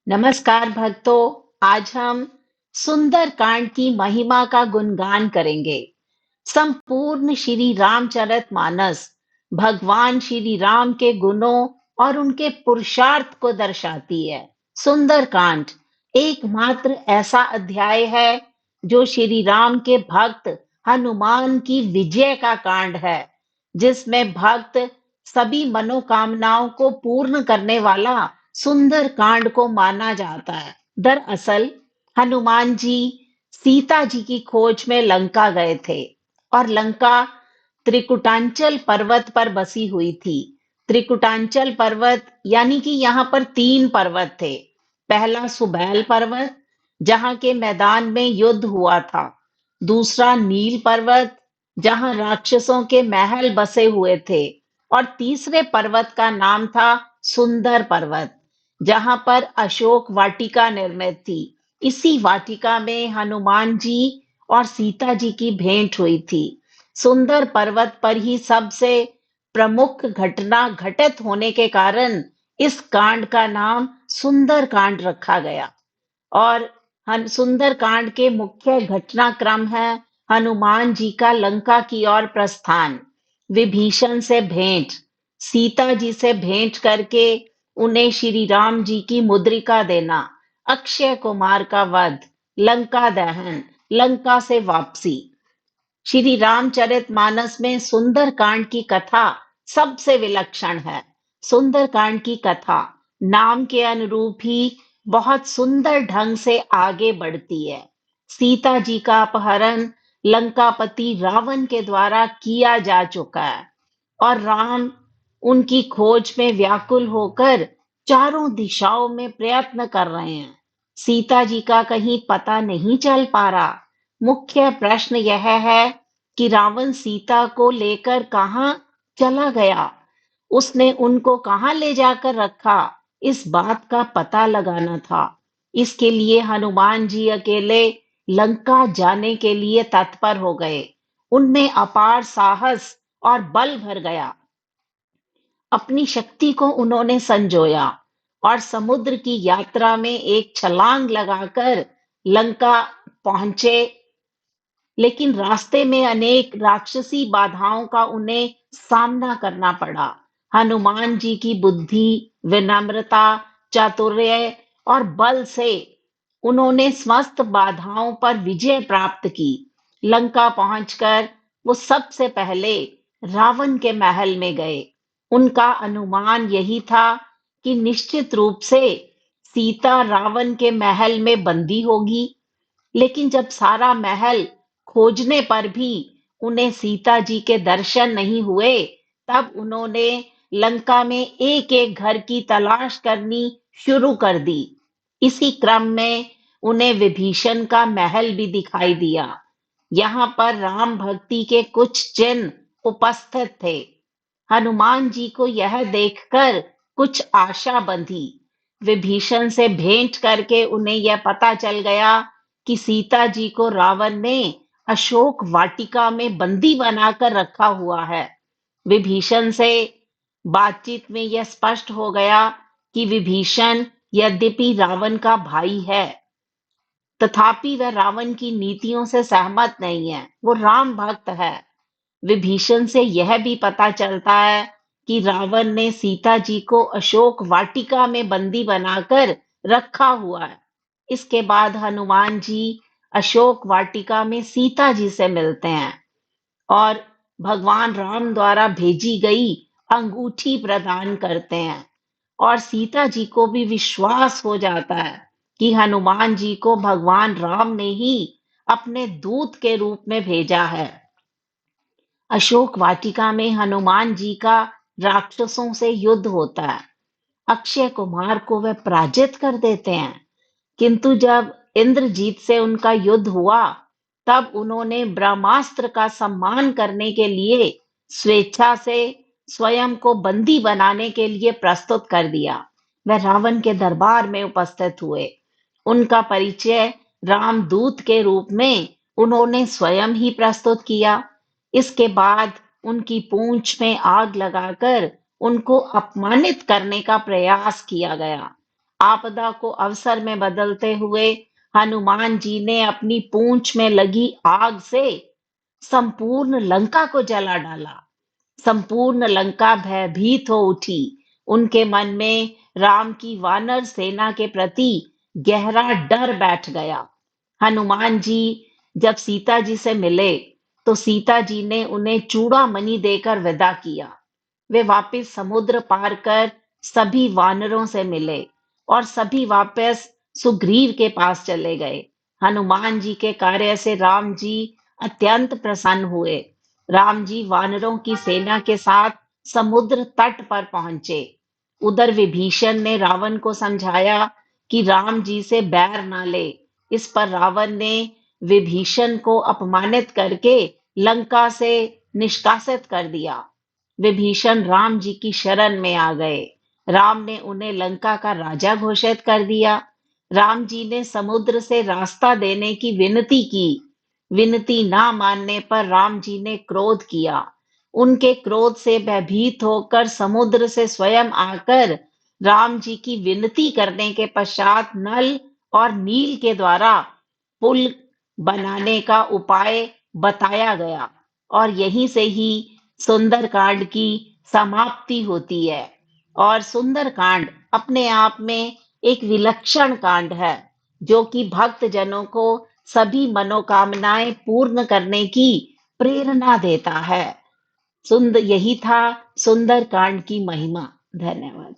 नमस्कार भक्तों। आज हम सुंदर कांड की महिमा का गुणगान करेंगे। संपूर्ण श्री रामचरितमानस भगवान श्री राम के गुणों और उनके पुरुषार्थ को दर्शाती है। सुंदर कांड एकमात्र ऐसा अध्याय है जो श्री राम के भक्त हनुमान की विजय का कांड है, जिसमें भक्त सभी मनोकामनाओं को पूर्ण करने वाला सुंदर कांड को माना जाता है। दरअसल हनुमान जी सीता जी की खोज में लंका गए थे और लंका त्रिकुटांचल पर्वत पर बसी हुई थी। त्रिकुटांचल पर्वत यानी कि यहाँ पर तीन पर्वत थे। पहला सुबैल पर्वत, जहाँ के मैदान में युद्ध हुआ था। दूसरा नील पर्वत, जहाँ राक्षसों के महल बसे हुए थे। और तीसरे पर्वत का नाम था सुंदर पर्वत, जहां पर अशोक वाटिका निर्मित थी। इसी वाटिका में हनुमान जी और सीता जी की भेंट हुई थी। सुंदर पर्वत पर ही सबसे प्रमुख घटना घटित होने के कारण इस कांड का नाम सुंदर कांड रखा गया। और सुंदर कांड के मुख्य घटनाक्रम है हनुमान जी का लंका की ओर प्रस्थान, विभीषण से भेंट, सीता जी से भेंट करके उन्हें श्री राम जी की मुद्रिका देना, अक्षय कुमार का वध, लंका दहन, लंका से वापसी। श्री रामचरितमानस में सुंदर कांड की कथा सबसे विलक्षण है। सुंदर कांड की कथा नाम के अनुरूप ही बहुत सुंदर ढंग से आगे बढ़ती है। सीता जी का अपहरण लंकापति रावण के द्वारा किया जा चुका है और राम उनकी खोज में व्याकुल होकर चारों दिशाओं में प्रयत्न कर रहे हैं। सीता जी का कहीं पता नहीं चल पा रहा। मुख्य प्रश्न यह है कि रावण सीता को लेकर कहाँ चला गया, उसने उनको कहाँ ले जाकर रखा, इस बात का पता लगाना था। इसके लिए हनुमान जी अकेले लंका जाने के लिए तत्पर हो गए। उनमें अपार साहस और बल भर गया। अपनी शक्ति को उन्होंने संजोया और समुद्र की यात्रा में एक छलांग लगाकर लंका पहुंचे। लेकिन रास्ते में अनेक राक्षसी बाधाओं का उन्हें सामना करना पड़ा। हनुमान जी की बुद्धि, विनम्रता, चातुर्य और बल से उन्होंने समस्त बाधाओं पर विजय प्राप्त की। लंका पहुंचकर वो सबसे पहले रावण के महल में गए। उनका अनुमान यही था कि निश्चित रूप से सीता रावण के महल में बंदी होगी। लेकिन जब सारा महल खोजने पर भी उन्हें सीता जी के दर्शन नहीं हुए, तब उन्होंने लंका में एक एक घर की तलाश करनी शुरू कर दी। इसी क्रम में उन्हें विभीषण का महल भी दिखाई दिया। यहाँ पर राम भक्ति के कुछ चिन्ह उपस्थित थे। हनुमान जी को यह देखकर कुछ आशा बंधी। विभीषण से भेंट करके उन्हें यह पता चल गया कि सीता जी को रावण ने अशोक वाटिका में बंदी बनाकर रखा हुआ है। विभीषण से बातचीत में यह स्पष्ट हो गया कि विभीषण यद्यपि रावण का भाई है, तथापि वह रावण की नीतियों से सहमत नहीं है। वो राम भक्त है। विभीषण से यह भी पता चलता है कि रावण ने सीता जी को अशोक वाटिका में बंदी बनाकर रखा हुआ है। इसके बाद हनुमान जी अशोक वाटिका में सीता जी से मिलते हैं और भगवान राम द्वारा भेजी गई अंगूठी प्रदान करते हैं। और सीता जी को भी विश्वास हो जाता है कि हनुमान जी को भगवान राम ने ही अपने दूत के रूप में भेजा है। अशोक वाटिका में हनुमान जी का राक्षसों से युद्ध होता है। अक्षय कुमार को वे पराजित कर देते हैं। किंतु जब इंद्रजीत से उनका युद्ध हुआ, तब उन्होंने ब्रह्मास्त्र का सम्मान करने के लिए स्वेच्छा से स्वयं को बंदी बनाने के लिए प्रस्तुत कर दिया। वह रावण के दरबार में उपस्थित हुए। उनका परिचय रामदूत के रूप में उन्होंने स्वयं ही प्रस्तुत किया। इसके बाद उनकी पूंछ में आग लगाकर उनको अपमानित करने का प्रयास किया गया। आपदा को अवसर में बदलते हुए हनुमान जी ने अपनी पूंछ में लगी आग से संपूर्ण लंका को जला डाला। संपूर्ण लंका भयभीत हो उठी। उनके मन में राम की वानर सेना के प्रति गहरा डर बैठ गया। हनुमान जी जब सीता जी से मिले तो सीता जी ने उन्हें चूड़ामणि देकर विदा किया। वे वापस समुद्र पार कर सभी वानरों से मिले और सभी वापस सुग्रीव के पास चले गए। हनुमान जी के कार्य से राम जी अत्यंत प्रसन्न हुए। राम जी वानरों की सेना के साथ समुद्र तट पर पहुंचे। उधर विभीषण ने रावण को समझाया कि राम जी से बैर ना ले। इस पर रावण ने विभीषण को अपमानित करके लंका से निष्कासित कर दिया। विभीषण राम जी की शरण में आ गए। राम ने उन्हें लंका का राजा घोषित कर दिया। राम जी ने समुद्र से रास्ता देने की विनती की। विनती ना मानने पर राम जी ने क्रोध किया। उनके क्रोध से भयभीत होकर समुद्र से स्वयं आकर राम जी की विनती करने के पश्चात नल और नील के द्वारा पुल बनाने का उपाय बताया गया और यहीं से ही सुंदरकांड की समाप्ति होती है। और सुंदरकांड अपने आप में एक विलक्षण कांड है जो कि भक्त जनों को सभी मनोकामनाएं पूर्ण करने की प्रेरणा देता है। यही था सुंदरकांड की महिमा। धन्यवाद।